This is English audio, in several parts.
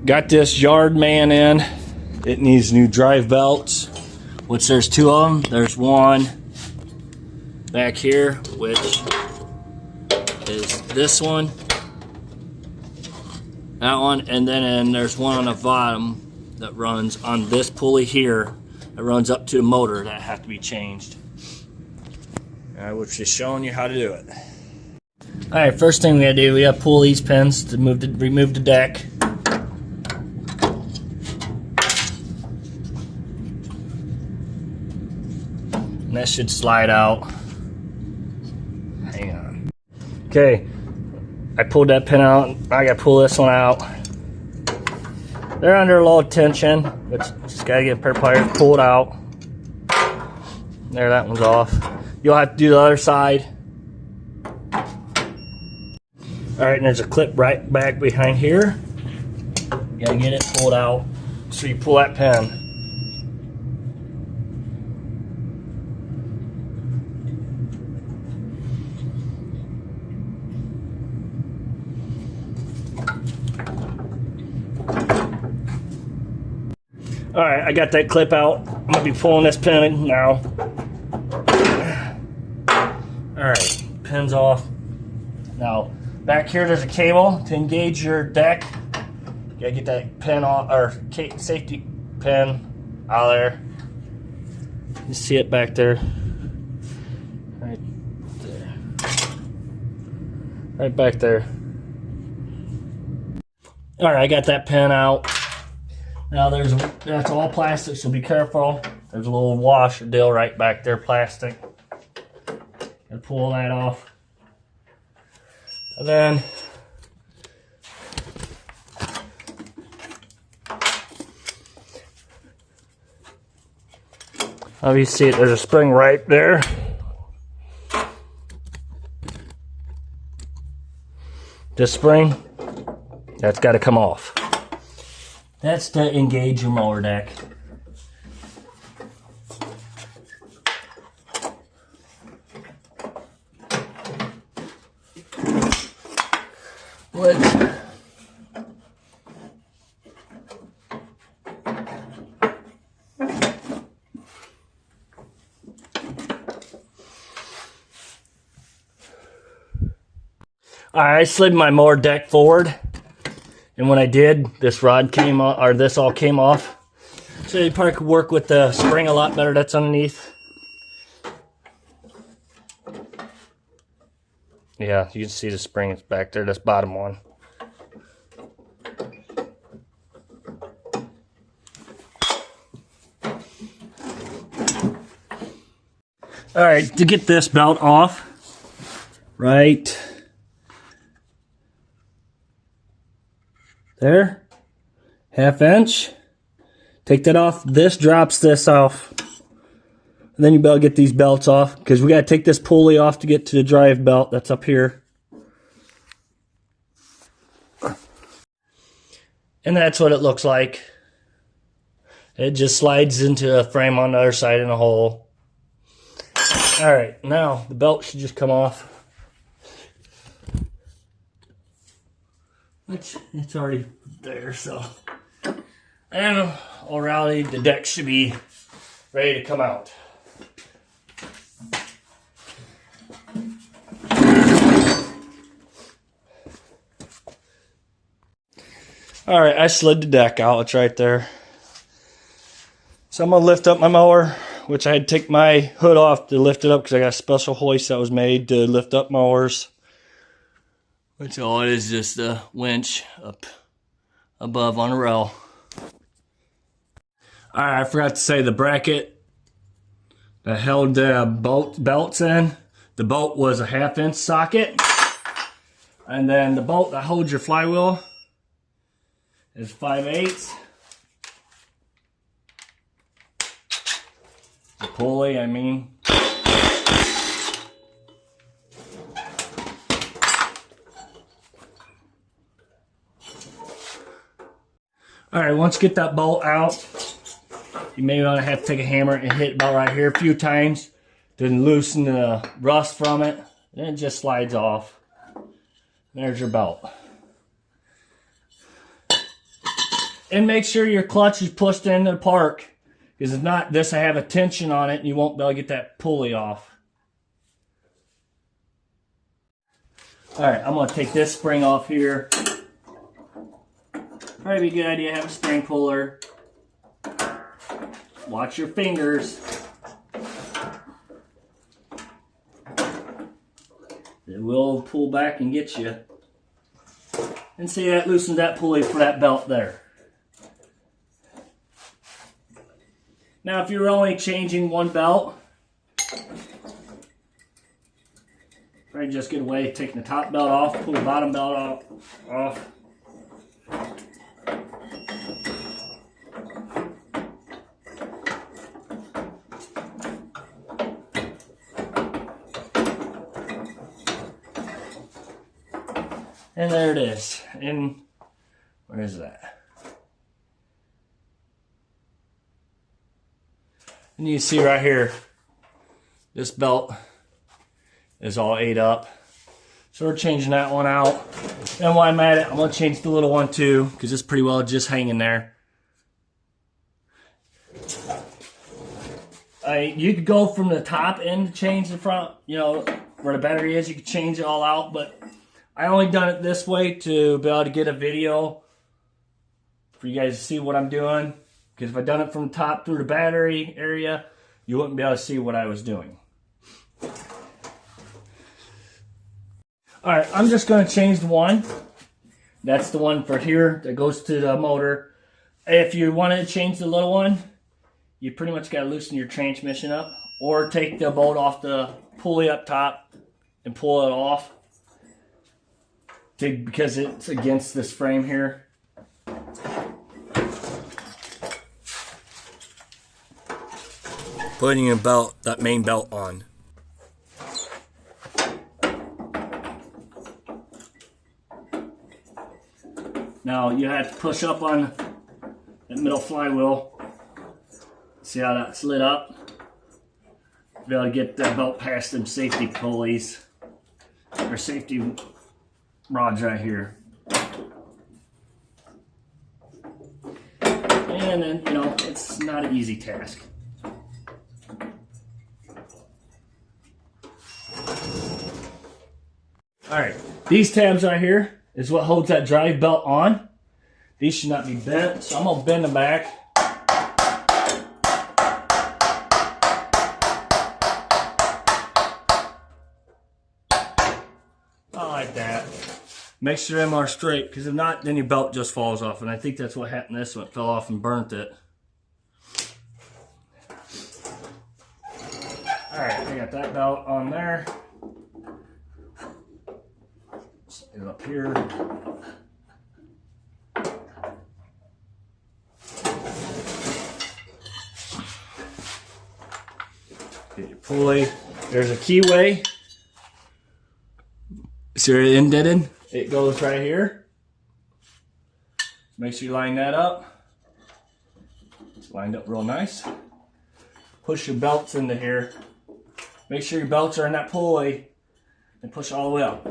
Got this yard man in. It needs new drive belts, which there's two of them. There's one back here, which is this one, that one, and then there's one on the bottom that runs on this pulley here that runs up to the motor that have to be changed. I was just showing you how to do it. All right, first thing we gotta do, we gotta pull these pins to remove the deck. And that should slide out. Hang on. Okay, I pulled that pin out. I gotta pull this one out. They're under low tension, which just gotta get a pair of pliers pulled out. There, that one's off. You'll have to do the other side. All right, and there's a clip right back behind here. You gotta get it pulled out. So you pull that pin. All right, I got that clip out. I'm gonna be pulling this pin now. All right, pin's off. Now, back here there's a cable to engage your deck. You gotta get that pin off, or safety pin out of there. You see it back there. Right there. Right back there. All right, I got that pin out. Now that's all plastic, so be careful. There's a little washer deal right back there, plastic. And pull that off. And then obviously there's a spring right there. This spring, that's got to come off. That's to engage your mower deck. I slid my mower deck forward, and when I did, this rod came off, or this all came off. So you probably could work with the spring a lot better that's underneath. Yeah, you can see the spring is back there, this bottom one. All right, to get this belt off, right there, 1/2 inch. Take that off. This drops this off. And then you better get these belts off, because we got to take this pulley off to get to the drive belt that's up here. And that's what it looks like. It just slides into a frame on the other side in a hole. All right, now the belt should just come off. Which it's already there, so. And already the deck should be ready to come out. All right, I slid the deck out. It's right there. So I'm gonna lift up my mower, which I had to take my hood off to lift it up because I got a special hoist that was made to lift up mowers. Which all it is just a winch up above on a rail. All right, I forgot to say the bracket that held the belts in. The bolt was a 1/2 inch socket. And then the bolt that holds your flywheel is 5/8. The pulley, I mean. All right, once you get that bolt out, you may want to have to take a hammer and hit about right here a few times to loosen the rust from it. Then it just slides off. There's your belt. And make sure your clutch is pushed into the park. Because if not, this I have a tension on it and you won't be able to get that pulley off. Alright, I'm going to take this spring off here. Probably be a good idea to have a spring puller. Watch your fingers. It will pull back and get you. And see, that loosens that pulley for that belt there. Now, if you're only changing one belt, probably just get away taking the top belt off, pull the bottom belt off. And there it is. And where is that? And you see right here, this belt is all ate up. So we're changing that one out. And while I'm at it, I'm going to change the little one too, because it's pretty well just hanging there. You could go from the top end to change the front, you know, where the battery is. You could change it all out, but I only done it this way to be able to get a video for you guys to see what I'm doing. Because if I done it from the top through the battery area, you wouldn't be able to see what I was doing. Alright, I'm just going to change the one. That's the one for here that goes to the motor. If you wanted to change the little one, you pretty much got to loosen your transmission up. Or take the bolt off the pulley up top and pull it off. Because it's against this frame here. Putting your belt, that main belt on. Now you have to push up on that middle flywheel. See how that slid up? Be able to get that belt past them safety pulleys. Or safety rods right here. And then, you know, it's not an easy task. Alright, these tabs right here is what holds that drive belt on. These should not be bent, so I'm going to bend them back. Like that. Make sure them are straight, because if not, then your belt just falls off. And I think that's what happened to this one. It fell off and burnt it. Alright, I got that belt on there. Get it up here. Get your pulley. There's a keyway. See where it indented? It goes right here. Make sure you line that up. It's lined up real nice. Push your belts into here. Make sure your belts are in that pulley and push all the way up.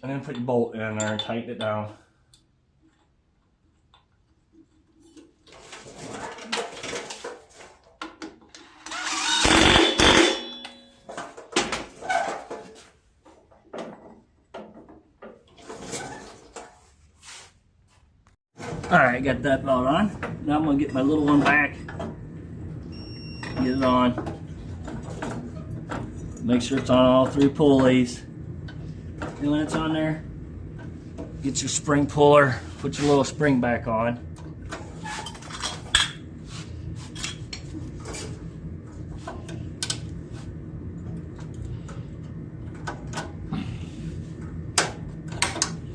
And then put your bolt in there and tighten it down. Alright, got that belt on. Now I'm going to get my little one back. Get it on. Make sure it's on all three pulleys. And when it's on there, get your spring puller, put your little spring back on.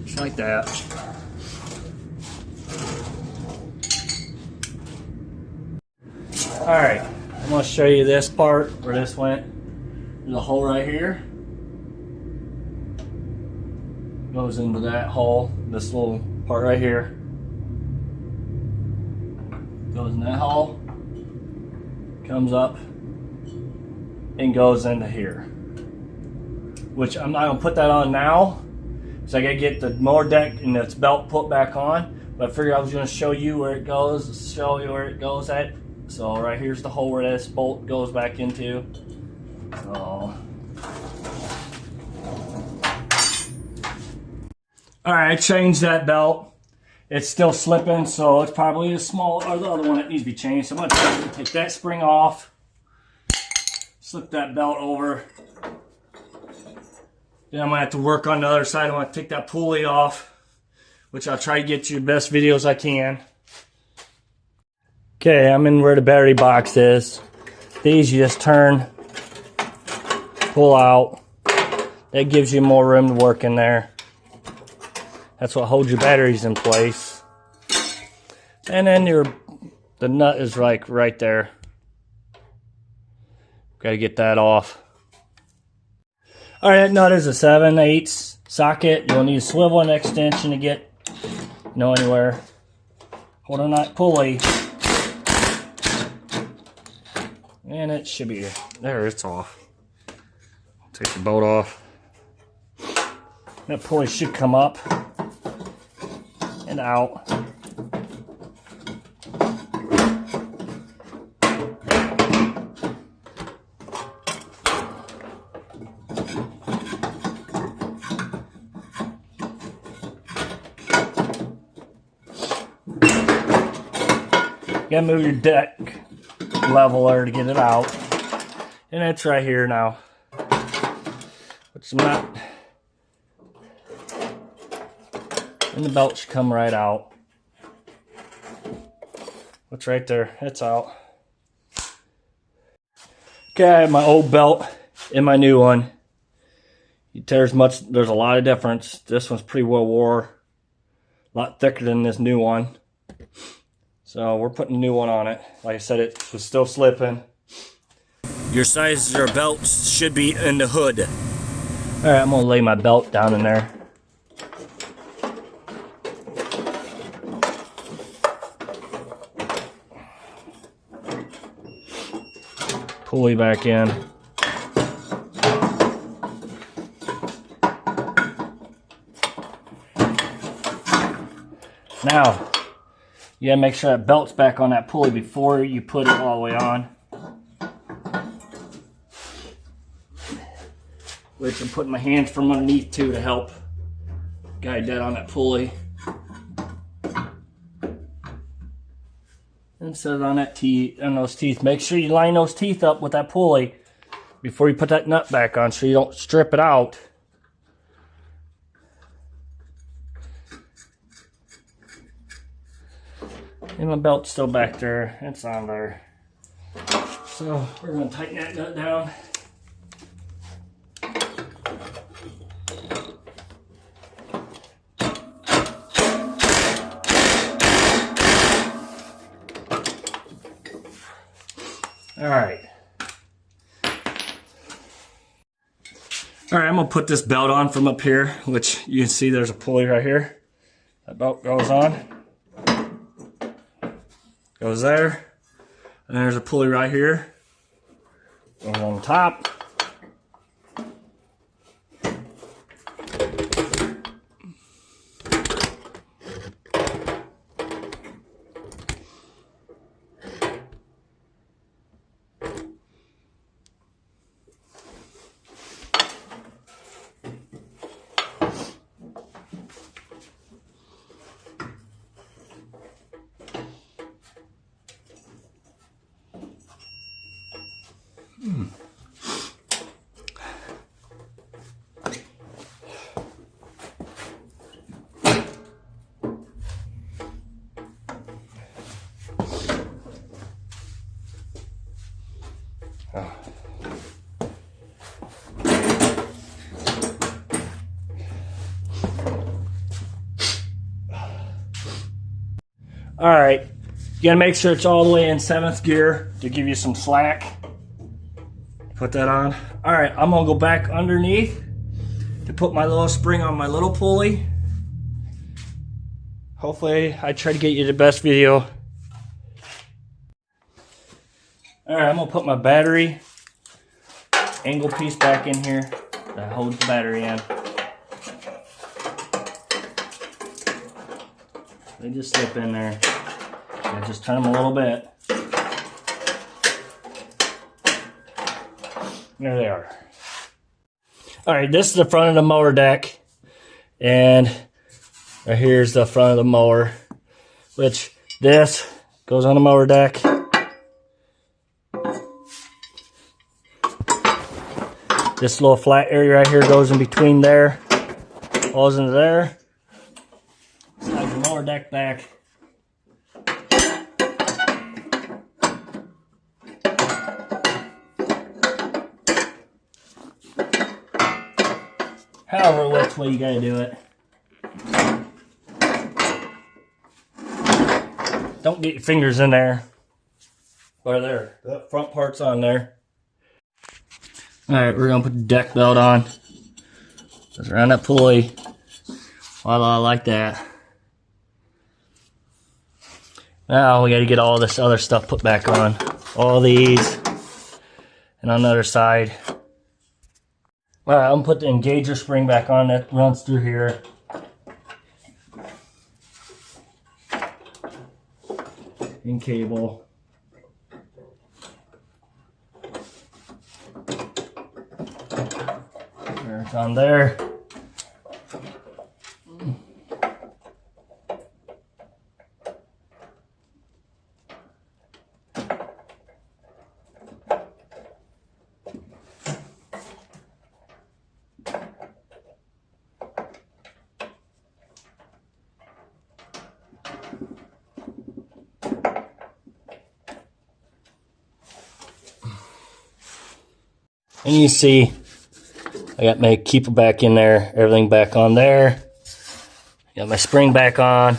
Just like that. Alright, I'm going to show you this part where this went. There's a hole right here. Goes into that hole, this little part right here. Goes in that hole. Comes up and goes into here. Which I'm not going to put that on now. So I got to get the mower deck and its belt put back on. But I figured I was going to show you where it goes, at. So right here's the hole where this bolt goes back into. So. Alright, I changed that belt. It's still slipping, so it's probably the small or the other one that needs to be changed. So I'm going to take that spring off, slip that belt over. Then I'm going to have to work on the other side. I'm going to take that pulley off, which I'll try to get you the best videos I can. Okay, I'm in where the battery box is. These you just turn, pull out. That gives you more room to work in there. That's what holds your batteries in place. And then the nut is like right there. Got to get that off. All right, that nut is a 7/8 socket. You'll need a swivel and extension to get anywhere. Hold on that pulley. And it should be there. It's off. Take the bolt off. That pulley should come up and out. You gotta move your deck leveler to get it out. And it's right here now. Which I'm not. And the belt should come right out. What's right there? It's out. Okay, I have my old belt and my new one. There's a lot of difference. This one's pretty well wore. A lot thicker than this new one. So we're putting a new one on it. Like I said, it was still slipping. Your sizes of belts should be in the hood. All right, I'm gonna lay my belt down in there. Pulley back in. Now, you gotta make sure that belt's back on that pulley before you put it all the way on. Which I'm putting my hands from underneath too to help guide that on that pulley. And set it on that teeth, on those teeth. Make sure you line those teeth up with that pulley before you put that nut back on so you don't strip it out. And my belt's still back there. It's on there. So we're going to tighten that nut down. Alright. Alright, I'm going to put this belt on from up here, which you can see there's a pulley right here. That belt goes on. Goes there. And there's a pulley right here. Goes on top. Alright, you gotta make sure it's all the way in 7th gear to give you some slack. Put that on. Alright, I'm gonna go back underneath to put my little spring on my little pulley. Hopefully I try to get you the best video. Alright, I'm gonna put my battery angle piece back in here that holds the battery in. They just slip in there. I just turn them a little bit. There they are. All right, this is the front of the mower deck. And right here's the front of the mower, which this goes on the mower deck. This little flat area right here goes in between there, falls into there. Slide the mower deck back. However, which way you gotta do it. Don't get your fingers in there. Or there, the front part's on there. Alright, we're gonna put the deck belt on. Goes around that pulley. Voila, like that. Now we gotta get all this other stuff put back on. All these. And on the other side. Alright, I'm gonna put the engager spring back on that runs through here. And cable. There's on there. And you see, I got my keeper back in there, everything back on there. Got my spring back on.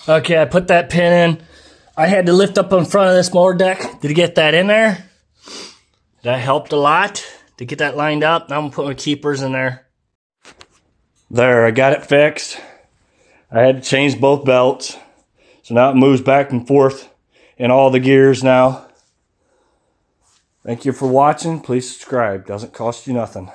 Okay, I put that pin in. I had to lift up in front of this mower deck to get that in there. That helped a lot to get that lined up. Now I'm gonna put my keepers in there. There, I got it fixed. I had to change both belts. So now it moves back and forth in all the gears now. Thank you for watching. Please subscribe. Doesn't cost you nothing.